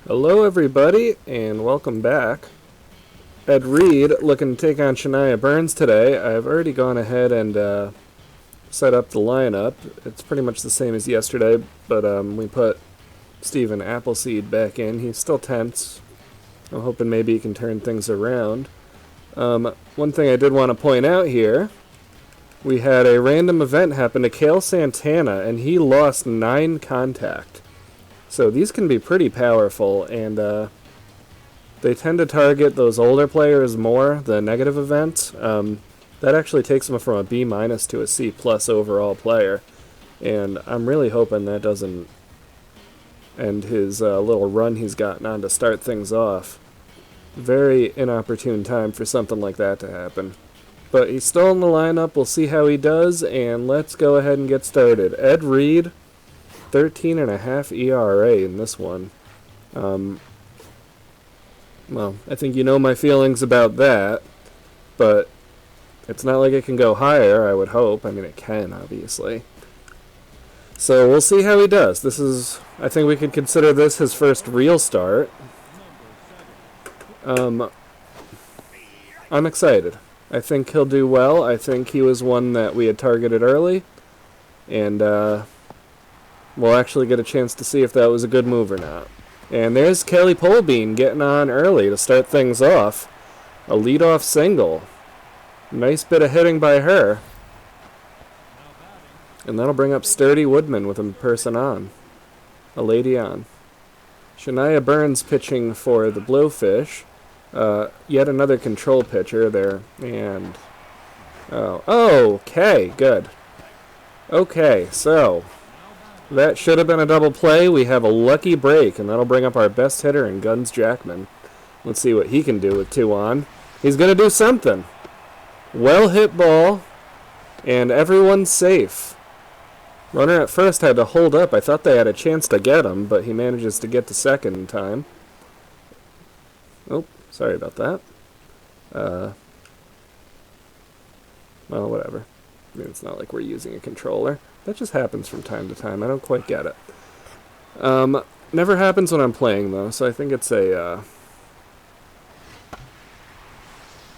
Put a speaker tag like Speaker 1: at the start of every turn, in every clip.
Speaker 1: Hello everybody, and welcome back. Ed Reed looking to take on Shania Burns today. I've already gone ahead and set up the lineup. It's pretty much the same as yesterday, but we put Stephen Appleseed back in. He's still tense. I'm hoping maybe he can turn things around. One thing I did want to point out here, we had a random event happen to Kale Santana, and he lost 9 contact. So these can be pretty powerful, and they tend to target those older players more, the negative events. That actually takes them from a B- to a C+ overall player, and I'm really hoping that doesn't end his little run he's gotten on to start things off. Very inopportune time for something like that to happen. But he's still in the lineup. We'll see how he does, and let's go ahead and get started. Ed Reed, 13.5 ERA in this one. Well, I think you know my feelings about that, but it's not like it can go higher, I would hope. I mean, it can, obviously. So we'll see how he does. I think we could consider this his first real start. I'm excited. I think he'll do well. I think he was one that we had targeted early, and we'll actually get a chance to see if that was a good move or not. And there's Kelly Polbean getting on early to start things off. A leadoff single. Nice bit of hitting by her. And that'll bring up Sturdy Woodman with a person on. A lady on. Shania Burns pitching for the Blowfish. Yet another control pitcher there. And okay, good. Okay, so that should have been a double play. We have a lucky break, and that'll bring up our best hitter in Guns Jackman. Let's see what he can do with 2 on. He's going to do something. Well hit ball, and everyone's safe. Runner at first had to hold up. I thought they had a chance to get him, but he manages to get to second in time. Oh, sorry about that. Well, whatever. I mean, it's not like we're using a controller. That just happens from time to time. I don't quite get it. Never happens when I'm playing, though, so I think it's I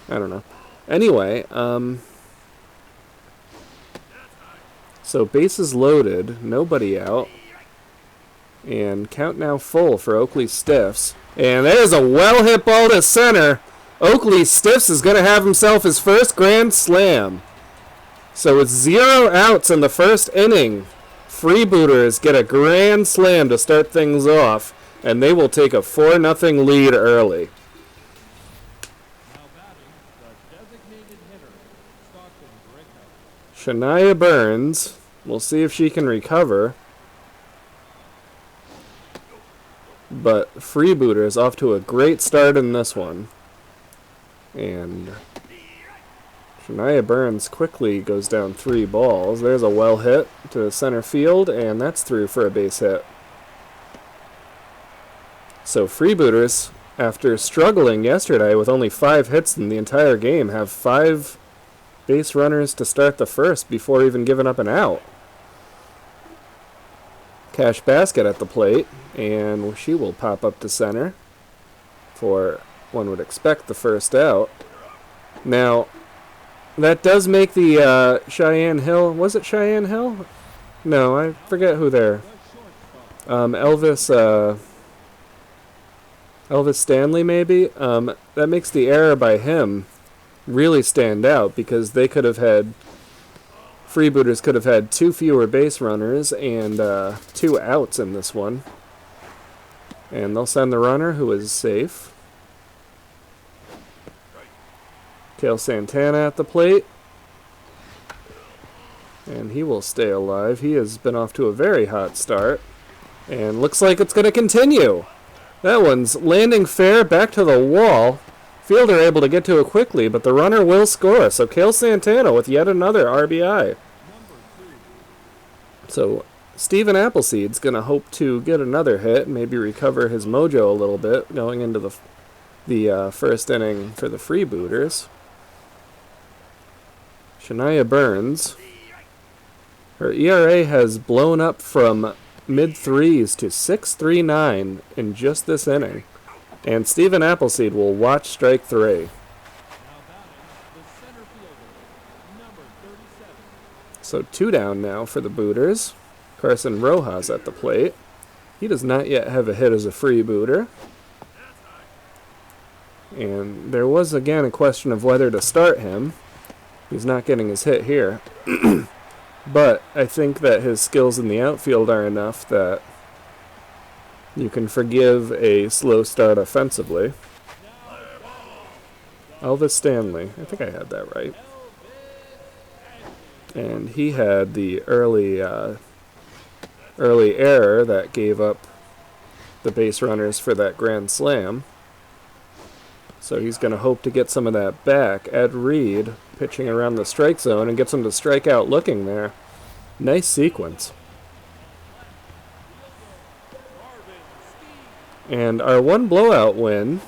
Speaker 1: don't know. Anyway, so bases loaded, nobody out, and count now full for Oakley Stiffs. And there's a well-hit ball to center. Oakley Stiffs is going to have himself his first grand slam. So with 0 outs in the first inning, Freebooters get a grand slam to start things off, and they will take a 4-0 lead early. Shania Burns, we'll see if she can recover. But Freebooters off to a great start in this one. And Shania Burns quickly goes down 3 balls. There's a well hit to center field, and that's through for a base hit. So Freebooters, after struggling yesterday with only 5 hits in the entire game, have 5 base runners to start the first before even giving up an out. Cash Basket at the plate, and she will pop up to center for, one would expect, the first out. Now, that does make the Cheyenne Hill... Was it Cheyenne Hill? No, I forget who they're... Elvis Stanley, maybe? That makes the error by him really stand out, because they could have had... Freebooters could have had 2 fewer base runners and 2 outs in this one. And they'll send the runner, who is safe. Kale Santana at the plate. And he will stay alive. He has been off to a very hot start. And looks like it's going to continue. That one's landing fair, back to the wall. Fielder able to get to it quickly, but the runner will score. So Kale Santana with yet another RBI. So Stephen Appleseed's going to hope to get another hit, maybe recover his mojo a little bit going into the first inning for the Freebooters. Shania Burns, her ERA has blown up from mid-threes to 6-3-9 in just this inning. And Stephen Appleseed will watch strike 3. So 2 down now for the Booters. Carson Rojas at the plate. He does not yet have a hit as a freebooter. And there was again a question of whether to start him. He's not getting his hit here. But I think that his skills in the outfield are enough that you can forgive a slow start offensively. Elvis Stanley. I think I had that right. And he had the early error that gave up the base runners for that grand slam. So he's going to hope to get some of that back. Ed Reed pitching around the strike zone and gets him to strike out looking there. Nice sequence. And our one blowout win.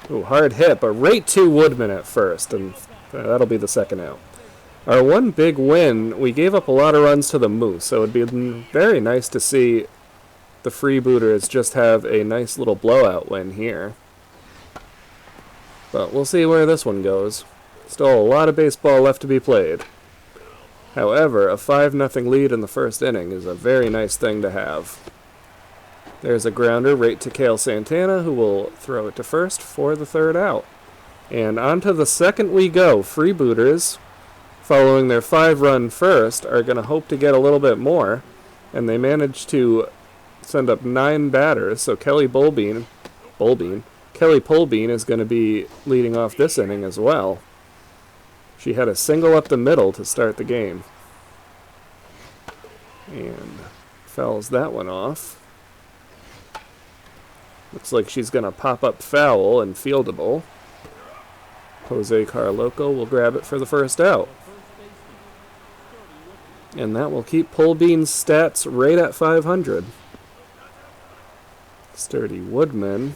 Speaker 1: Ooh, hard hit, but right to Woodman at first, and that'll be the second out. Our one big win, we gave up a lot of runs to the Moose, so it'd be very nice to see the Freebooters just have a nice little blowout win here. But we'll see where this one goes. Still a lot of baseball left to be played. However, a 5-0 lead in the first inning is a very nice thing to have. There's a grounder right to Cale Santana, who will throw it to first for the third out. And on to the second we go. Freebooters, following their 5-run first, are going to hope to get a little bit more. And they managed to send up 9 batters, so Kelly Polbean is going to be leading off this inning as well. She had a single up the middle to start the game. And fouls that one off. Looks like she's going to pop up foul and fieldable. Jose Carloco will grab it for the first out. And that will keep Polbean's stats right at 500. Sturdy Woodman.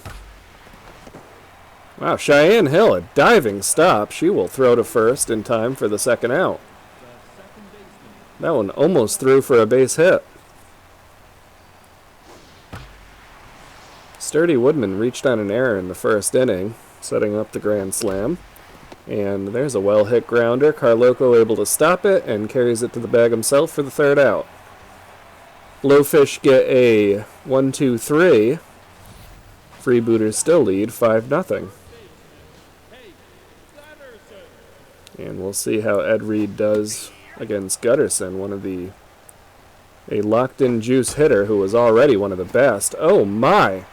Speaker 1: Wow, Cheyenne Hill, a diving stop. She will throw to first in time for the second out. That one almost threw for a base hit. Sturdy Woodman reached on an error in the first inning, setting up the grand slam. And there's a well-hit grounder. Carloco able to stop it and carries it to the bag himself for the third out. Blowfish get a 1-2-3. Freebooters still lead 5-0. And we'll see how Ed Reed does against Gutterson, a locked-in juice hitter who was already one of the best. Oh my!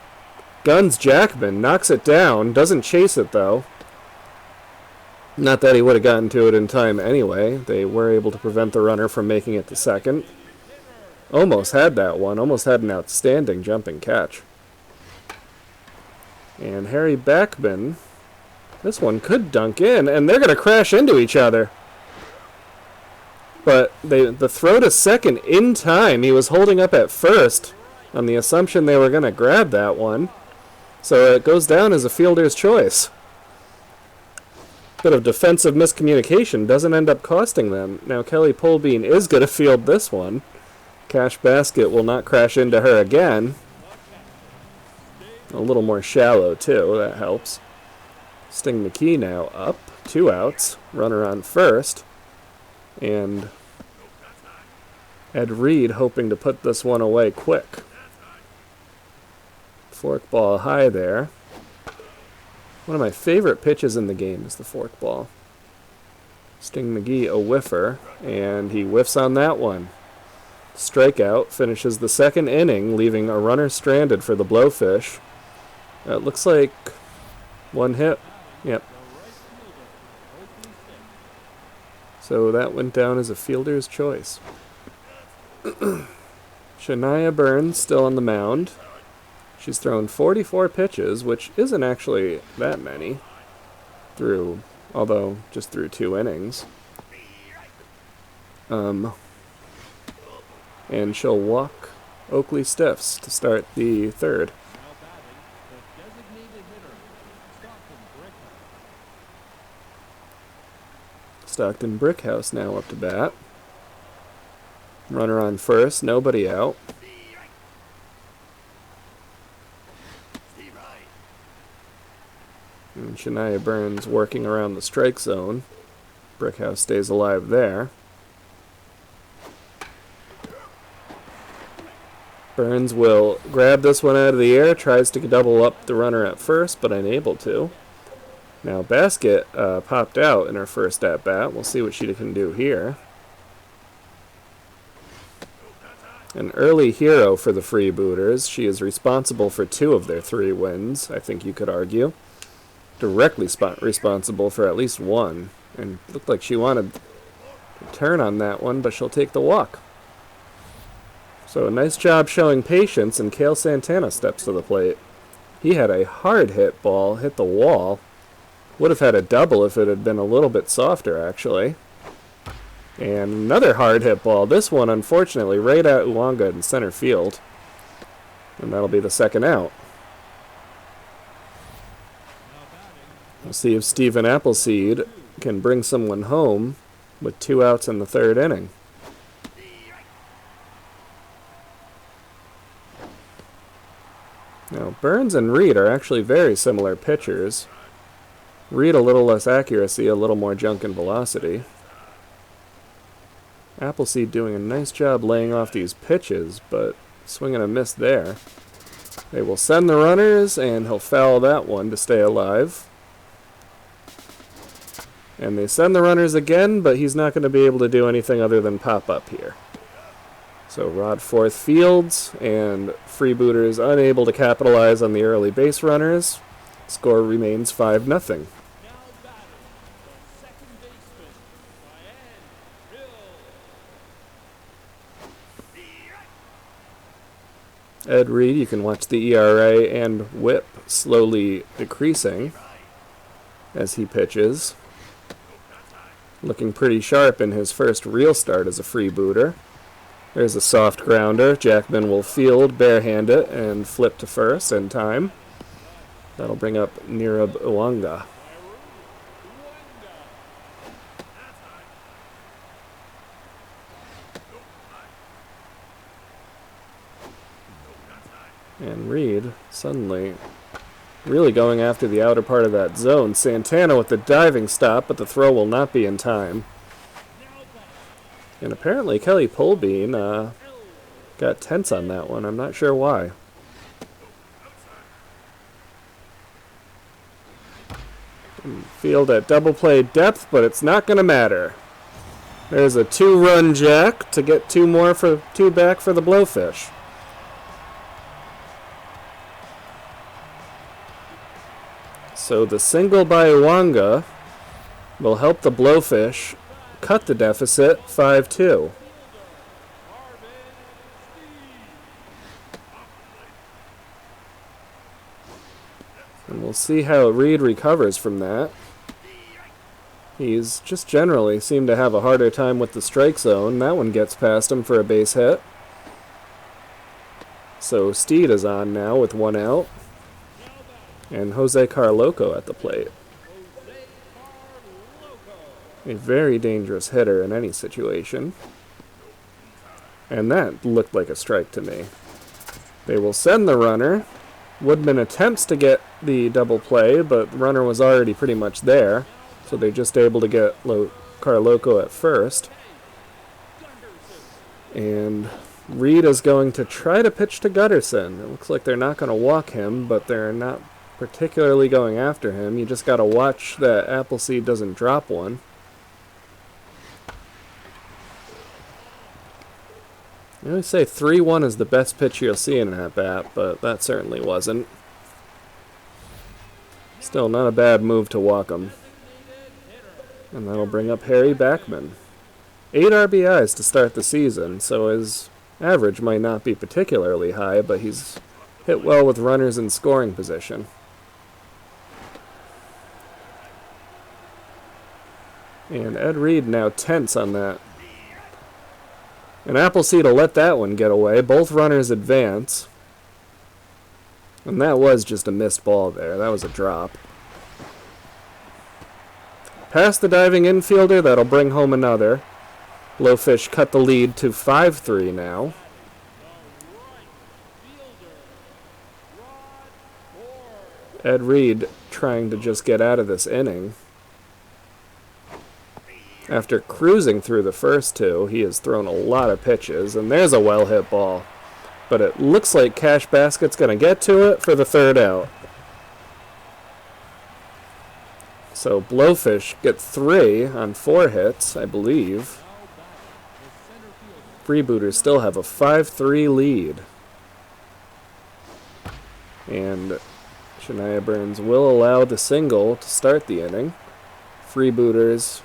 Speaker 1: Guns Jackman knocks it down, doesn't chase it though. Not that he would have gotten to it in time anyway. They were able to prevent the runner from making it to second. Almost had that one, almost had an outstanding jumping catch. And Harry Backman, this one could dunk in, and they're going to crash into each other. But the throw to second in time, he was holding up at first on the assumption they were going to grab that one. So it goes down as a fielder's choice. Bit of defensive miscommunication doesn't end up costing them. Now Kelly Polbean is going to field this one. Cash Basket will not crash into her again. A little more shallow too, that helps. Sting McKee now up, 2 outs, runner on first. And Ed Reed hoping to put this one away quick. Forkball high there. One of my favorite pitches in the game is the forkball. Sting McGee a whiffer, and he whiffs on that one. Strikeout finishes the second inning, leaving a runner stranded for the Blowfish. It looks like one hit. Yep. So that went down as a fielder's choice. Shania Burns still on the mound. She's thrown 44 pitches, which isn't actually that many, although just through 2 innings. And she'll walk Oakley Stiffs to start the third. Stockton Brickhouse now up to bat. Runner on first, nobody out. And Shania Burns working around the strike zone. Brickhouse stays alive there. Burns will grab this one out of the air, tries to double up the runner at first, but unable to. Now Basket popped out in her first at-bat. We'll see what she can do here. An early hero for the Freebooters. She is responsible for 2 of their 3 wins, I think you could argue. Directly responsible for at least 1. And looked like she wanted to turn on that one, but she'll take the walk. So a nice job showing patience, and Cale Santana steps to the plate. He had a hard hit ball, hit the wall. Would have had a double if it had been a little bit softer, actually. And another hard hit ball. This one, unfortunately, right at Uwanga in center field. And that'll be the second out. We'll see if Stephen Appleseed can bring someone home with 2 outs in the 3rd inning. Now, Burns and Reed are actually very similar pitchers. Reed a little less accuracy, a little more junk and velocity. Appleseed doing a nice job laying off these pitches, but swing and a miss there. They will send the runners, and he'll foul that one to stay alive. And they send the runners again, but he's not going to be able to do anything other than pop up here. So Rod Forth fields, and Freebooters unable to capitalize on the early base runners. Score remains 5-0. Ed Reed, you can watch the ERA and WHIP slowly decreasing as he pitches. Looking pretty sharp in his first real start as a Freebooter. There's a soft grounder. Jackman will field, barehand it, and flip to first in time. That'll bring up Nirab Uwanga. And Reed suddenly really going after the outer part of that zone. Santana with the diving stop, but the throw will not be in time. And apparently Kelly Polbean got tense on that one. I'm not sure why. Field at double play depth, but it's not going to matter. There's a 2-run jack to get 2 back for the Blowfish. So the single by Uwanga will help the Blowfish cut the deficit 5-2. And we'll see how Reed recovers from that. He's just generally seemed to have a harder time with the strike zone. That one gets past him for a base hit. So Steed is on now with 1 out. And Jose Carloco at the plate. A very dangerous hitter in any situation. And that looked like a strike to me. They will send the runner. Woodman attempts to get the double play, but the runner was already pretty much there. So they're just able to get Carloco at first. And Reed is going to try to pitch to Gutterson. It looks like they're not going to walk him, but they're not particularly going after him. You just got to watch that Appleseed doesn't drop one. I always say 3-1 is the best pitch you'll see in an at-bat, but that certainly wasn't. Still not a bad move to walk him. And that'll bring up Harry Backman. 8 RBIs to start the season, so his average might not be particularly high, but he's hit well with runners in scoring position. And Ed Reed now tense on that. And Appleseed will let that one get away. Both runners advance. And that was just a missed ball there. That was a drop. Past the diving infielder, that'll bring home another. Blowfish cut the lead to 5-3 now. Ed Reed trying to just get out of this inning. After cruising through the first two, he has thrown a lot of pitches, and there's a well-hit ball. But it looks like Cash Basket's going to get to it for the third out. So Blowfish get 3 on 4 hits, I believe. Freebooters still have a 5-3 lead. And Shania Burns will allow the single to start the inning. Freebooters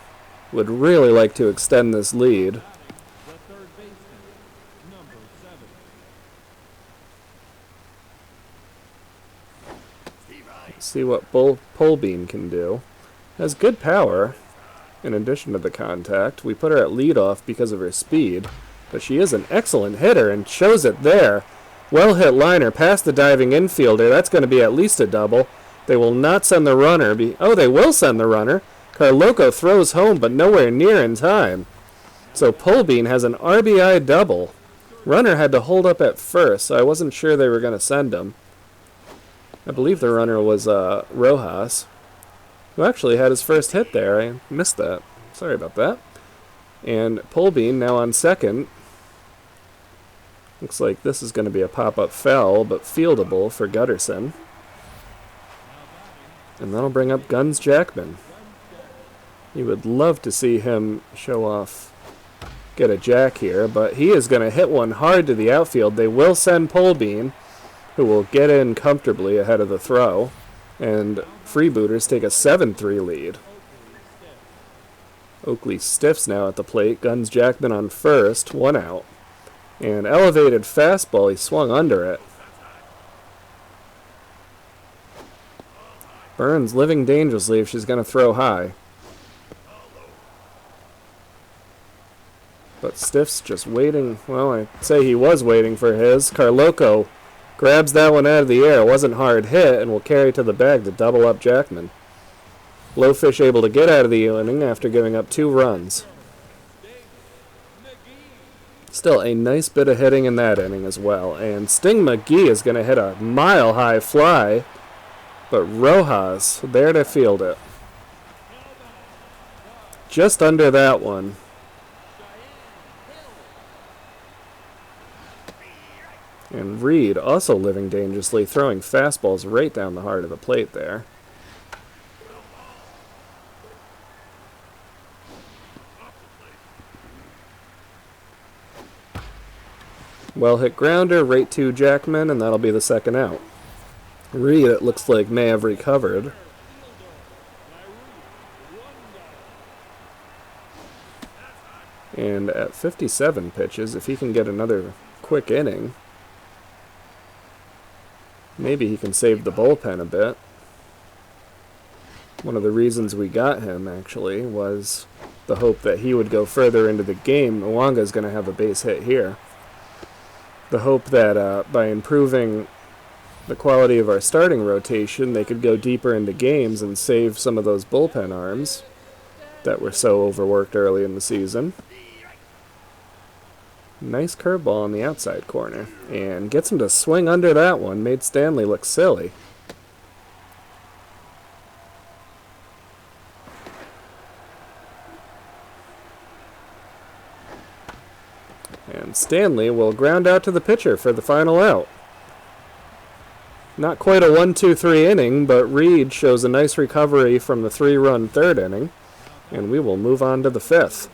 Speaker 1: would really like to extend this lead. See what Polbean can do. Has good power, in addition to the contact. We put her at leadoff because of her speed, but she is an excellent hitter and shows it there. Well hit liner past the diving infielder. That's going to be at least a double. They will not send the runner. Oh, they will send the runner. Carloco throws home, but nowhere near in time. So Polbean has an RBI double. Runner had to hold up at first, so I wasn't sure they were going to send him. I believe the runner was Rojas, who actually had his first hit there. I missed that. Sorry about that. And Polbean now on second. Looks like this is going to be a pop-up foul, but fieldable for Gutterson. And that'll bring up Guns Jackman. You would love to see him show off, get a jack here, but he is going to hit one hard to the outfield. They will send Polbean, who will get in comfortably ahead of the throw, and Freebooters take a 7-3 lead. Oakley stiffs now at the plate. Guns Jackman on first, 1 out. And elevated fastball, he swung under it. Burns living dangerously if she's going to throw high. But Stiff's just waiting. Well, I'd say he was waiting for his. Carloco grabs that one out of the air. Wasn't hard hit and will carry to the bag to double up Jackman. Blowfish able to get out of the inning after giving up 2 runs. Still a nice bit of hitting in that inning as well. And Sting McGee is going to hit a mile-high fly, but Rojas there to field it. Just under that one. And Reed also living dangerously, throwing fastballs right down the heart of the plate there. Well hit grounder right to Jackman, and that'll be the second out. Reed, it looks like, may have recovered. And at 57 pitches, if he can get another quick inning, maybe he can save the bullpen a bit. One of the reasons we got him, actually, was the hope that he would go further into the game. Mwanga's going to have a base hit here. The hope that by improving the quality of our starting rotation, they could go deeper into games and save some of those bullpen arms that were so overworked early in the season. Nice curveball on the outside corner, and gets him to swing under that one. Made Stanley look silly. And Stanley will ground out to the pitcher for the final out. Not quite a 1-2-3 inning, but Reed shows a nice recovery from the 3-run third inning, and we will move on to the 5th.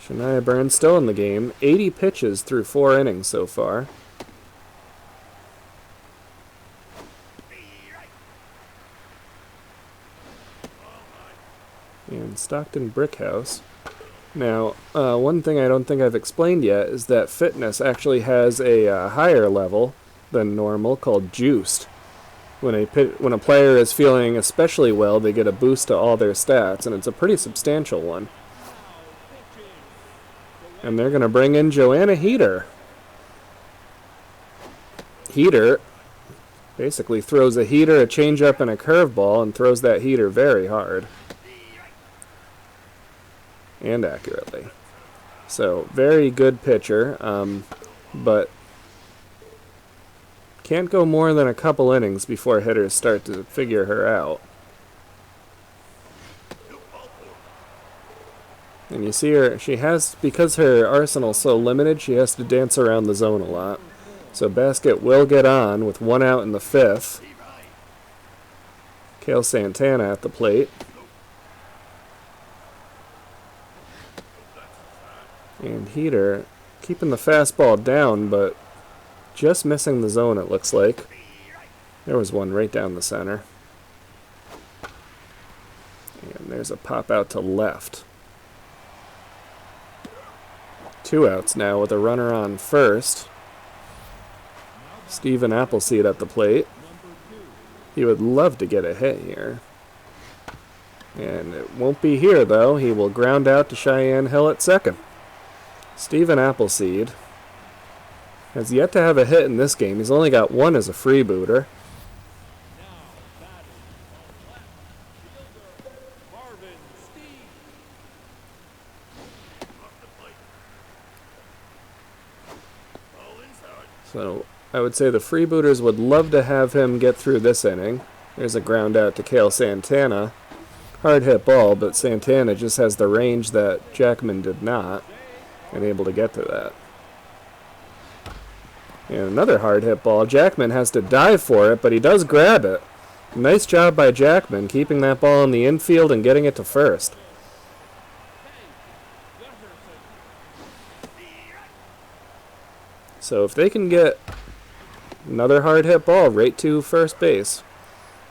Speaker 1: Shania Burns still in the game. 80 pitches through 4 innings so far. And Stockton Brickhouse. Now, one thing I don't think I've explained yet is that fitness actually has a higher level than normal called juiced. When a player is feeling especially well, they get a boost to all their stats, and it's a pretty substantial one. And they're going to bring in Joanna Heater. Heater basically throws a heater, a changeup, and a curveball, and throws that heater very hard. And accurately. So, very good pitcher, but can't go more than a couple innings before hitters start to figure her out. And you see her, because her arsenal's so limited, she has to dance around the zone a lot. So Basket will get on with 1 out in the 5th. Kale Santana at the plate. And Heater keeping the fastball down, but just missing the zone, it looks like. There was one right down the center. And there's a pop out to left. 2 outs now with a runner on first. Steven Appleseed at the plate. He would love to get a hit here. And it won't be here, though. He will ground out to Cheyenne Hill at second. Steven Appleseed has yet to have a hit in this game. He's only got 1 as a freebooter. So I would say the Freebooters would love to have him get through this inning. There's a ground out to Kale Santana. Hard hit ball, but Santana just has the range that Jackman did not, and able to get to that. And another hard hit ball. Jackman has to dive for it, but he does grab it. Nice job by Jackman, keeping that ball in the infield and getting it to first. So if they can get another hard hit ball right to first base.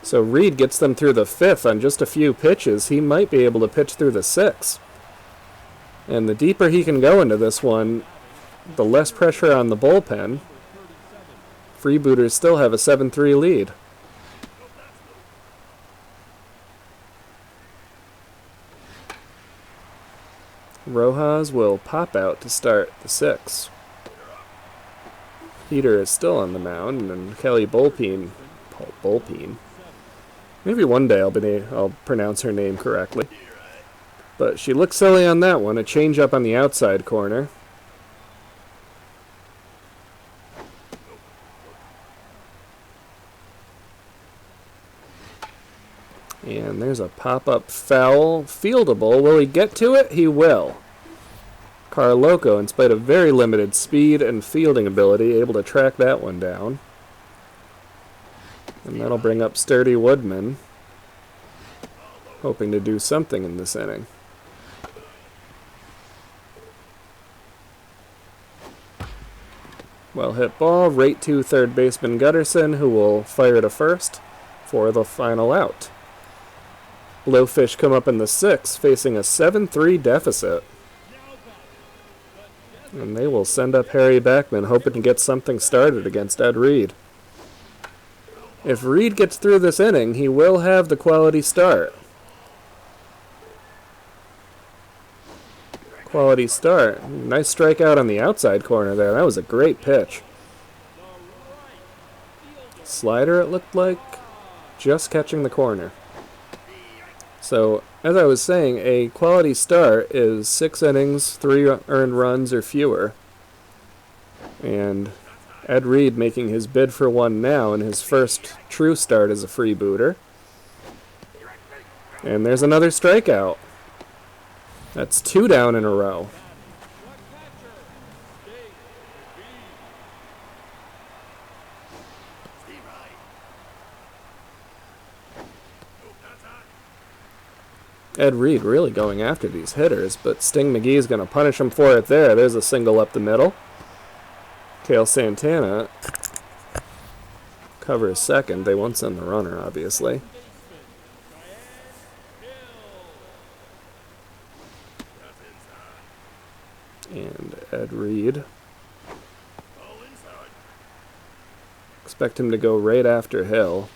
Speaker 1: So Reed gets them through the 5th on just a few pitches. He might be able to pitch through the 6th. And the deeper he can go into this one, the less pressure on the bullpen. Freebooters still have a 7-3 lead. Rojas will pop out to start the 6th. Peter is still on the mound, and Kelly Bullpeen. Maybe one day I'll pronounce her name correctly. But she looks silly on that one. A changeup on the outside corner. And there's a pop-up foul. Fieldable. Will he get to it? He will. Carloco, in spite of very limited speed and fielding ability, able to track that one down. And that'll bring up Sturdy Woodman, hoping to do something in this inning. Well hit ball, right to third baseman Gutterson, who will fire to first for the final out. Blowfish come up in the 6th, facing a 7-3 deficit. And they will send up Harry Backman, hoping to get something started against Ed Reed. If Reed gets through this inning, he will have the quality start. Quality start. Nice strikeout on the outside corner there. That was a great pitch. Slider, it looked like. Just catching the corner. So, as I was saying, a quality start is 6 innings, 3 earned runs or fewer. And Ed Reed making his bid for one now in his first true start as a freebooter. And there's another strikeout. That's 2 down in a row. Ed Reed really going after these hitters, but Sting McGee's going to punish him for it there. There's a single up the middle. Kale Santana covers second. They won't send the runner, obviously. And Ed Reed. Expect him to go right after Hill.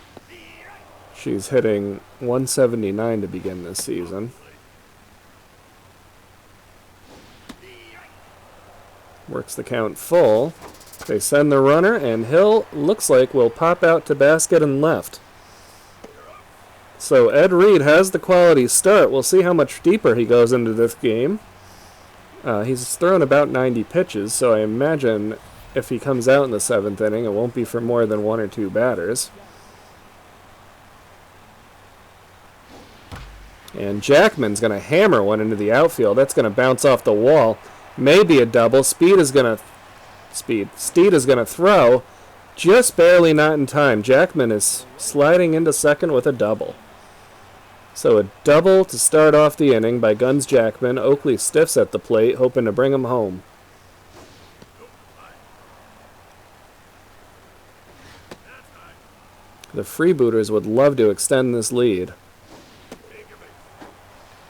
Speaker 1: She's hitting 179 to begin this season. Works the count full. They send the runner, and Hill looks like will pop out to basket and left. So Ed Reed has the quality start. We'll see how much deeper he goes into this game. He's thrown about 90 pitches, so I imagine if he comes out in the 7th inning, it won't be for more than 1 or 2 batters. And Jackman's going to hammer one into the outfield. That's going to bounce off the wall. Maybe a double. Steed is going to throw. Just barely not in time. Jackman is sliding into second with a double. So a double to start off the inning by Guns Jackman. Oakley stiffs at the plate, hoping to bring him home. The Freebooters would love to extend this lead.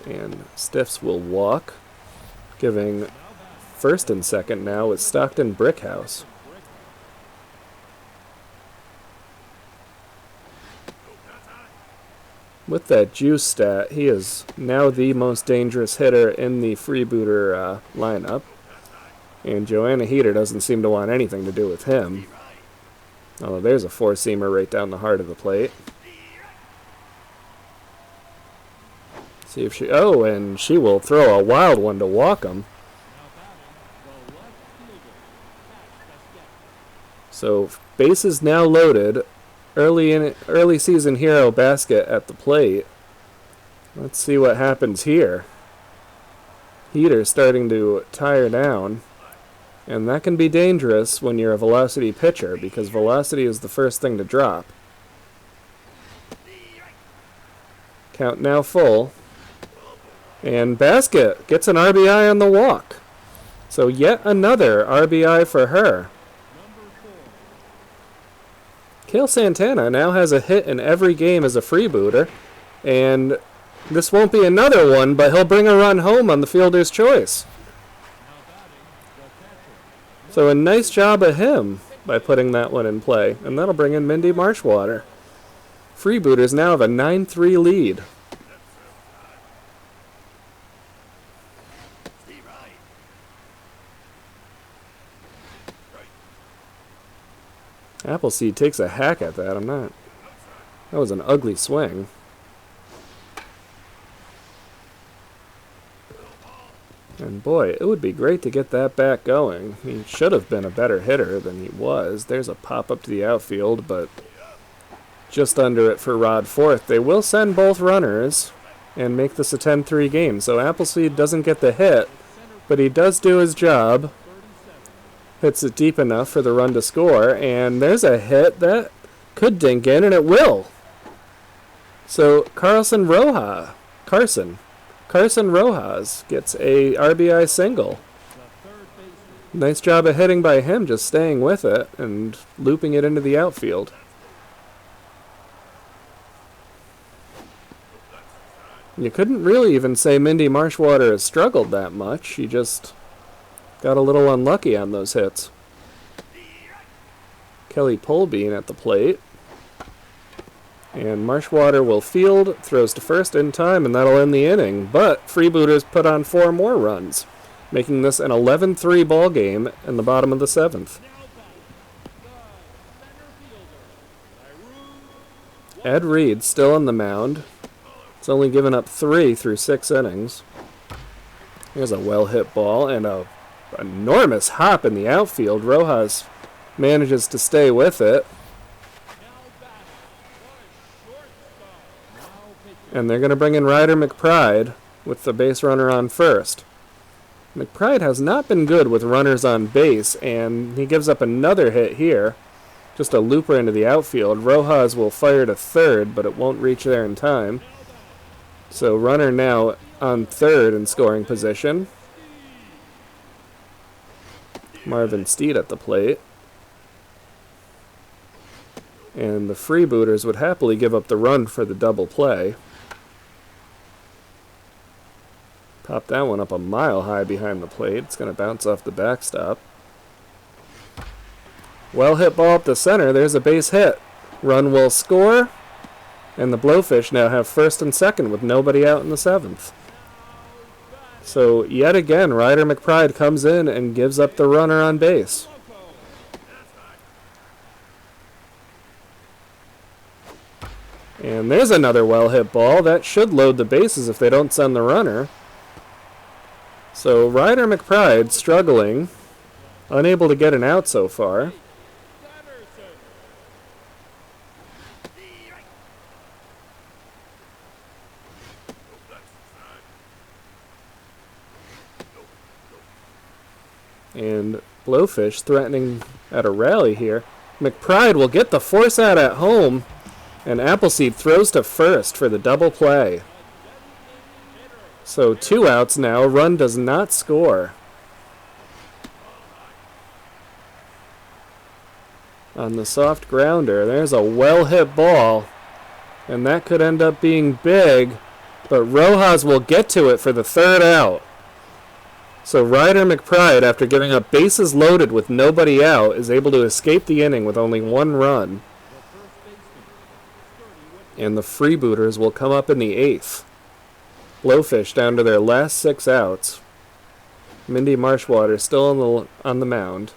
Speaker 1: And Stiffs will walk, giving first and second now with Stockton Brickhouse. With that juice stat, he is now the most dangerous hitter in the Freebooter lineup. And Joanna Heater doesn't seem to want anything to do with him. Oh, there's a four-seamer right down the heart of the plate. See if she... Oh, and she will throw a wild one to walk him. So, bases now loaded. Early season hero Basket at the plate. Let's see what happens here. Heater starting to tire down. And that can be dangerous when you're a velocity pitcher, because velocity is the first thing to drop. Count now full. And Basket gets an RBI on the walk. So yet another RBI for her. Kale Santana now has a hit in every game as a freebooter. And this won't be another one, but he'll bring a run home on the fielder's choice. So a nice job of him by putting that one in play. And that'll bring in Mindy Marshwater. Freebooters now have a 9-3 lead. Appleseed takes a hack at that. That was an ugly swing. And boy, it would be great to get that back going. He should have been a better hitter than he was. There's a pop-up to the outfield, but just under it for Rod Forth. They will send both runners and make this a 10-3 game. So Appleseed doesn't get the hit, but he does do his job. Hits it deep enough for the run to score, and there's a hit that could dink in, and it will. So Carson Rojas gets a RBI single. Nice job of hitting by him, just staying with it and looping it into the outfield. You couldn't really even say Mindy Marshwater has struggled that much. She just got a little unlucky on those hits. Kelly Polbean at the plate. And Marshwater will field, throws to first in time, and that'll end the inning. But Freebooters put on 4 more runs, making this an 11-3 ball game in the bottom of the 7th. Ed Reed still on the mound. It's only given up 3 through 6 innings. Here's a well-hit ball and a enormous hop in the outfield. Rojas manages to stay with it. And they're going to bring in Ryder McBride with the base runner on first. McBride has not been good with runners on base, and he gives up another hit here. Just a looper into the outfield. Rojas will fire to third, but it won't reach there in time. So runner now on third in scoring position. Marvin Steed at the plate. And the Freebooters would happily give up the run for the double play. Pop that one up a mile high behind the plate. It's going to bounce off the backstop. Well hit ball up the center. There's a base hit. Run will score. And the Blowfish now have first and second with nobody out in the 7th. So yet again, Ryder McBride comes in and gives up the runner on base. And there's another well-hit ball. That should load the bases if they don't send the runner. So Ryder McBride struggling, unable to get an out so far. And Blowfish threatening at a rally here. McBride will get the force out at home, and Appleseed throws to first for the double play. So 2 outs now. Run does not score. On the soft grounder, there's a well-hit ball, and that could end up being big, but Rojas will get to it for the 3rd out. So Ryder McBride, after giving up bases loaded with nobody out, is able to escape the inning with only 1 run. And the Freebooters will come up in the 8th. Blowfish down to their last 6 outs. Mindy Marshwater still on the mound.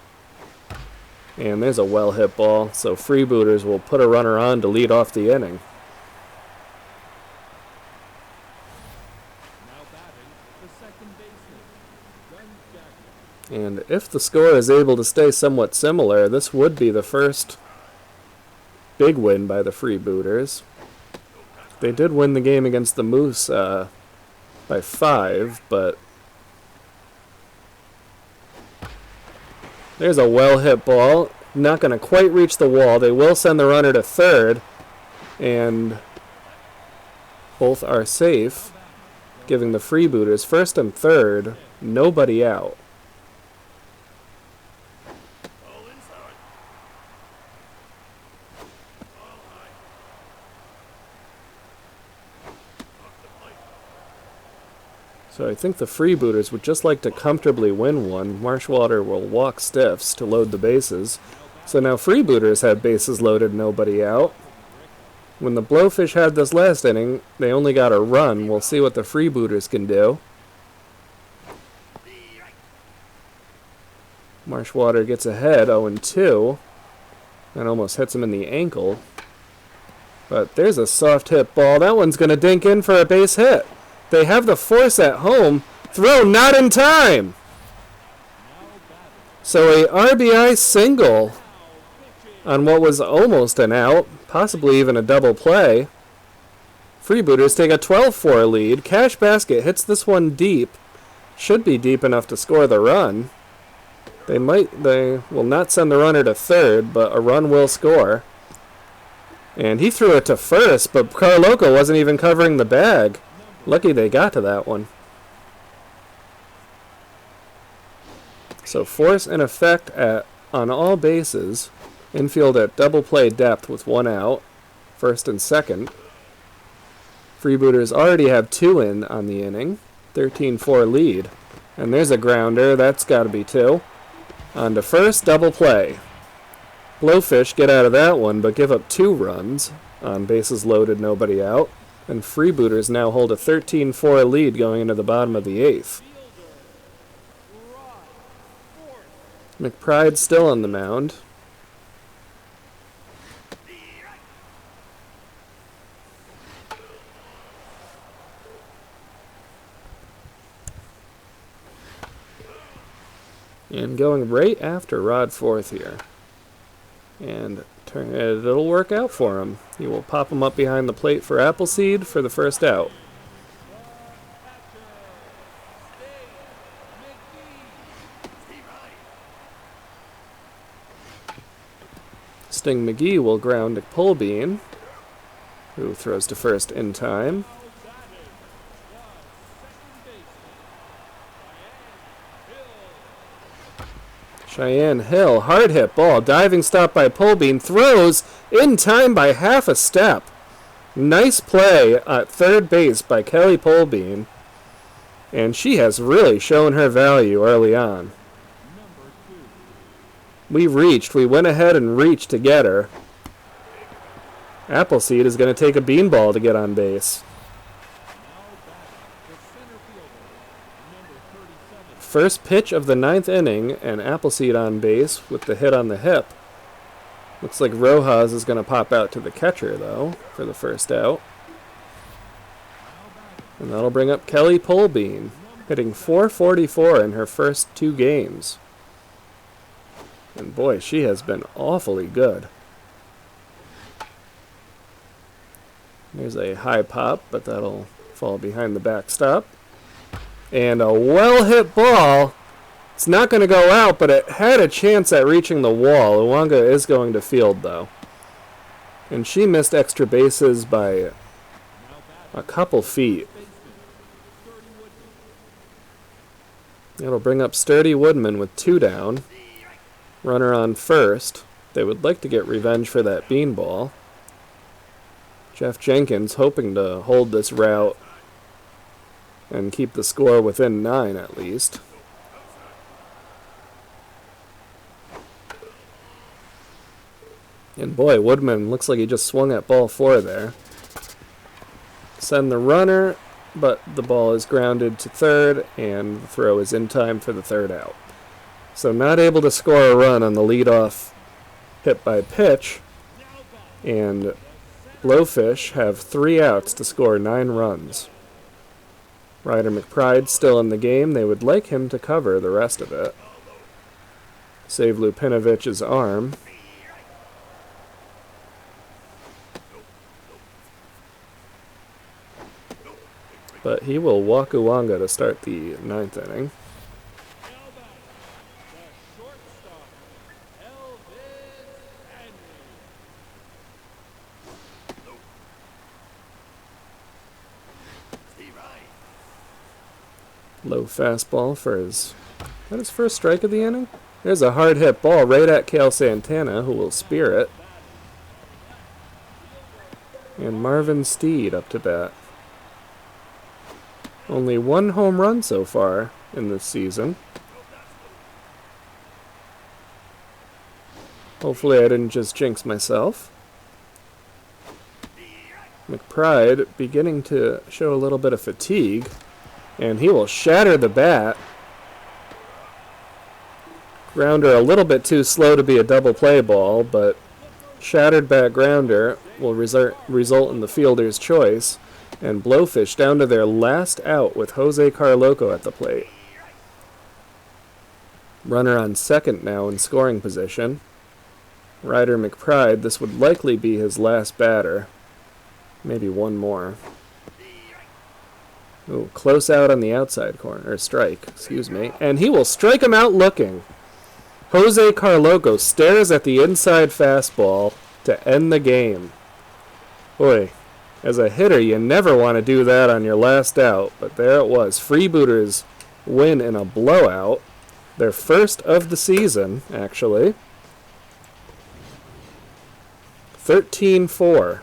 Speaker 1: And there's a well-hit ball, so Freebooters will put a runner on to lead off the inning. And if the score is able to stay somewhat similar, this would be the first big win by the Freebooters. They did win the game against the Moose by 5, but there's a well-hit ball. Not going to quite reach the wall. They will send the runner to 3rd, and both are safe, giving the Freebooters 1st and 3rd, nobody out. So I think the Freebooters would just like to comfortably win one. Marshwater will walk stiffs to load the bases. So now Freebooters have bases loaded, nobody out. When the Blowfish had this last inning, they only got a run. We'll see what the Freebooters can do. Marshwater gets ahead, 0-2, and almost hits him in the ankle. But there's a soft hit ball. That one's going to dink in for a base hit. They have the force at home. Throw not in time. So a RBI single on what was almost an out, possibly even a double play. Freebooters take a 12-4 lead. Cash Basket hits this one deep. Should be deep enough to score the run. They will not send the runner to 3rd, but a run will score. And he threw it to 1st, but Carloco wasn't even covering the bag. Lucky they got to that one. So force in effect on all bases. Infield at double play depth with 1 out. 1st and 2nd. Freebooters already have 2 in on the inning. 13-4 lead. And there's a grounder. That's got to be 2. On to 1st, double play. Blowfish get out of that one, but give up 2 runs on bases loaded, nobody out. And Freebooters now hold a 13-4 lead going into the bottom of the 8th. McBride still on the mound. And going right after Rod Forth here. And it'll work out for him. He will pop him up behind the plate for Appleseed for the 1st out. Sting McGee will ground to Polbean, who throws to 1st in time. Cheyenne Hill, hard hit ball, diving stop by Polbean, throws in time by half a step. Nice play at 3rd base by Kelly Polbean, and she has really shown her value early on. We went ahead and reached to get her. Appleseed is going to take a beanball to get on base. First pitch of the 9th inning, and Appleseed on base with the hit on the hip. Looks like Rojas is going to pop out to the catcher, though, for the 1st out. And that'll bring up Kelly Polbean. hitting .444 in her first 2 games. And boy, she has been awfully good. There's a high pop, but that'll fall behind the backstop. And a well-hit ball. It's not going to go out, but it had a chance at reaching the wall. Uwanga is going to field, though. And she missed extra bases by a couple feet. It'll bring up Sturdy Woodman with 2 down. Runner on first. They would like to get revenge for that beanball. Jeff Jenkins hoping to hold this route and keep the score within 9 at least. And boy, Woodman looks like he just swung at ball 4 there. Send the runner, but the ball is grounded to third, and the throw is in time for the 3rd out. So not able to score a run on the leadoff hit by pitch, and Blowfish have 3 outs to score 9 runs. Ryder McBride still in the game. They would like him to cover the rest of it. Save Lupinovich's arm. But he will walk Uwanga to start the 9th inning. Low fastball for his first strike of the inning. There's a hard hit ball right at Cale Santana, who will spear it. And Marvin Steed up to bat. Only 1 home run so far in this season. Hopefully I didn't just jinx myself. McBride beginning to show a little bit of fatigue. And he will shatter the bat. Grounder a little bit too slow to be a double play ball, but shattered bat grounder will result in the fielder's choice. And Blowfish down to their last out with Jose Carloco at the plate. Runner on second now in scoring position. Ryder McBride, this would likely be his last batter. Maybe one more. Ooh, close out on the outside corner, or strike, excuse me. And he will strike him out looking. Jose Carloco stares at the inside fastball to end the game. Boy, as a hitter, you never want to do that on your last out, but there it was. Freebooters win in a blowout. Their first of the season, actually. 13-4.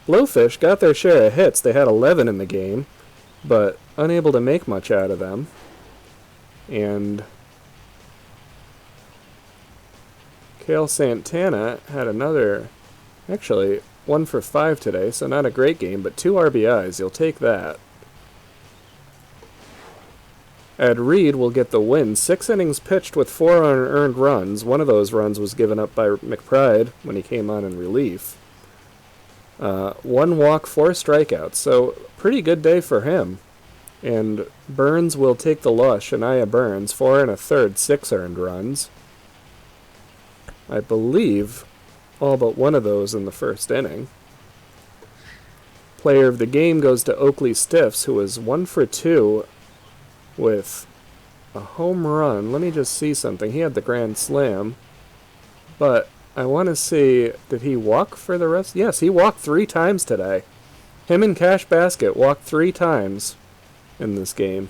Speaker 1: Blowfish got their share of hits. They had 11 in the game, but unable to make much out of them. And Cale Santana had another, actually 1 for 5 today, so not a great game, but 2 RBIs. You'll take that. Ed Reed will get the win. 6 innings pitched with 4 unearned runs. One of those runs was given up by McBride when he came on in relief. 1 walk, 4 strikeouts, so pretty good day for him. And Burns will take the loss. Shania Burns, 4 1/3, 6 earned runs. I believe all but one of those in the first inning. Player of the game goes to Oakley Stiffs, who was 1 for 2 with a home run. Let me just see something. He had the grand slam, but I want to see, did he walk for the rest? Yes, he walked 3 times today. Him and Cash Basket walked 3 times in this game.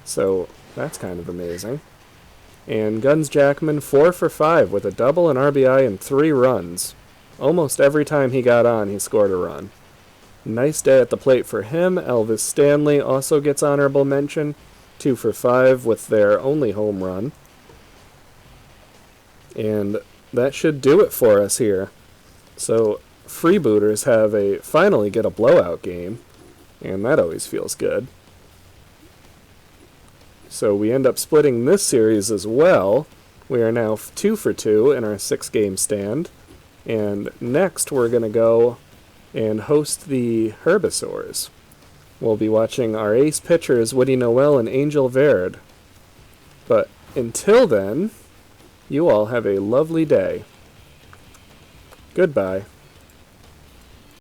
Speaker 1: So that's kind of amazing. And Guns Jackman, 4 for 5 with a double, an RBI, and 3 runs. Almost every time he got on, he scored a run. Nice day at the plate for him. Elvis Stanley also gets honorable mention. 2 for 5 with their only home run. And that should do it for us here. So Freebooters finally get a blowout game, and that always feels good. So we end up splitting this series as well. We are now 2 for 2 in our 6-game stand. And next we're going to go and host the Herbivores. we'll be watching our ace pitchers, Woody Noel and Angel Verde. But until then, you all have a lovely day. Goodbye.